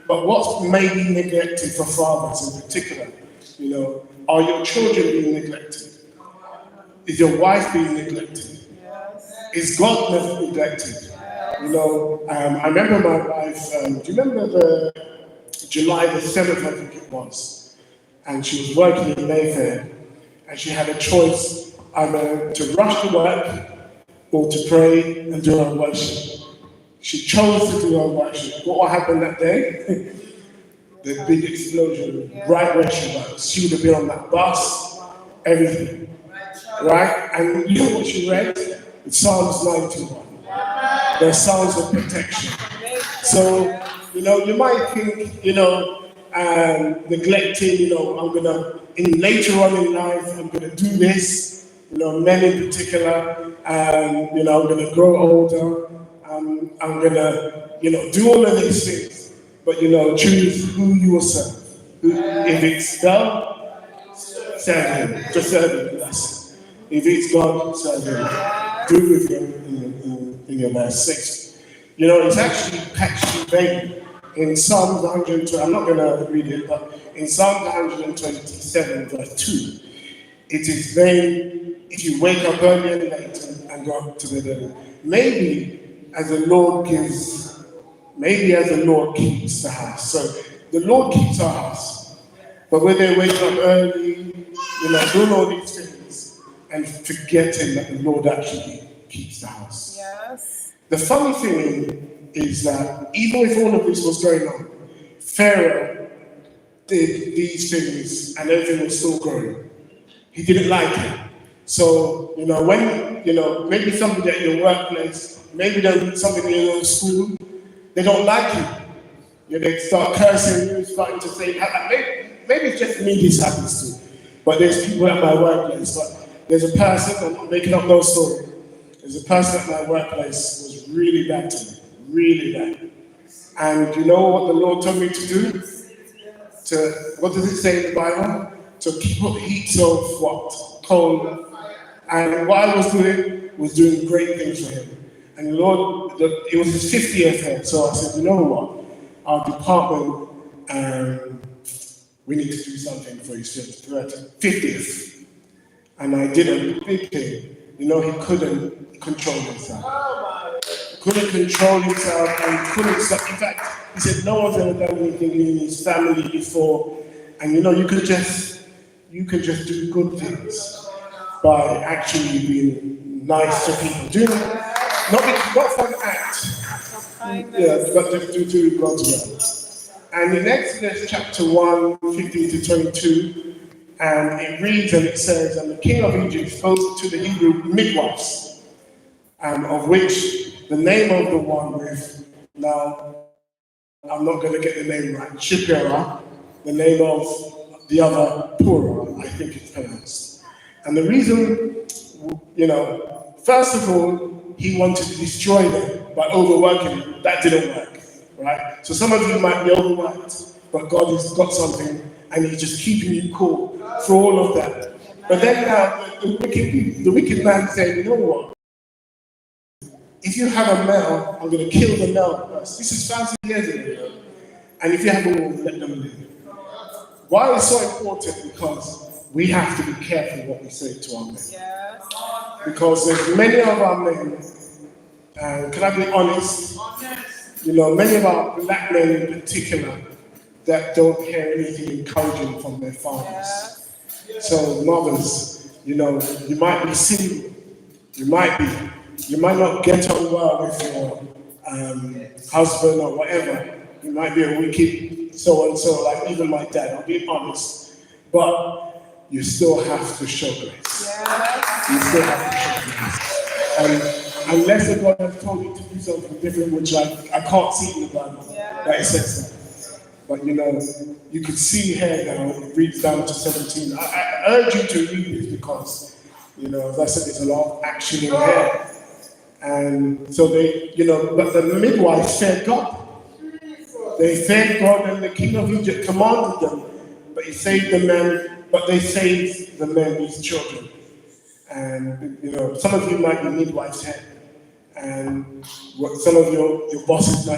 But what's maybe neglected for fathers in particular? Are your children being neglected? Is your wife being neglected? Is God never neglected? I remember my wife, do you remember the July the 7th, I think it was, and she was working in Mayfair, and she had a choice either to rush to work or to pray and do her worship. She chose to do her worship. What happened that day? The big explosion, right where she was. She would have been on that bus, everything. Right? And you know what she read? It's Psalms 91. The Psalms of protection. So, you might think, neglecting, I'm gonna, later on in life, I'm gonna do this, men in particular, I'm gonna grow older, I'm gonna, do all of these things. But, choose who you will serve. If it's God, serve Him. Just serve Him, that's it. If it's God, serve Him. Do with Him in your verse 6. It's actually vain. In Psalm 120, I'm not going to read it, but in Psalm 127, verse 2, it is vain if you wake up early and late and go up to the devil. Maybe as the Lord keeps the house. So the Lord keeps our house. But when they wake up early, doing all these things and forgetting that the Lord actually keeps the house. Yes. The funny thing is that even if all of this was going on, Pharaoh did these things and everything was still growing. He didn't like it. So, when, maybe somebody at your workplace, maybe somebody in your school, they don't like you. They start cursing you, starting to say, maybe it's just me this happens to. But there's people at my workplace. But there's a person, I'm not making up no story. There's a person at my workplace who was really bad to me, really bad. And you know what the Lord told me to do? What does it say in the Bible? To put heaps of what? Coal. And what I was doing great things for him. And the Lord, it was his 50th year, so I said, you know what? Our department, we need to do something for his 50th. And I did a big thing. He couldn't control himself. He couldn't control himself and couldn't stop. In fact, he said no one's ever done anything in his family before. And you can just do good things by actually being nice to people. Not for an act. But just do God's will. And in Exodus chapter 1, 15 to 22, and it reads and it says, and the king of Egypt spoke to the Hebrew midwives, of which the name of the one with, now I'm not going to get the name right, Shipera, the name of the other Pura, I think it's pronounced. And the reason, first of all, he wanted to destroy them by overworking them. That didn't work, right? So some of you might be overworked, but God has got something and he's just keeping you cool for all of that. But then the wicked man said, you know what? If you have a male, I'm going to kill the male first. This is 1,000 years ago. And if you have a woman, let them live. Why is it so important? Because we have to be careful what we say to our men. Yes. Because there's many of our men, can I be honest? Many of our black men in particular that don't hear anything encouraging from their fathers. So mothers, you might be single, you might not get on well with your husband or whatever. You might be a wicked so-and-so, like even my dad, I'll be honest. But you still have to show grace. You still have to show grace. And unless the God has told you to do something different, which I can't see in the Bible, that it says that. But you could see here now, it reads down to 17. I urge you to read this because, as I said, there's a lot of action in here. And so but the midwives feared God. They feared God, and the king of Egypt commanded them, but he saved the men, but they saved the men, his children. And, some of you might be midwives here, and some of your bosses might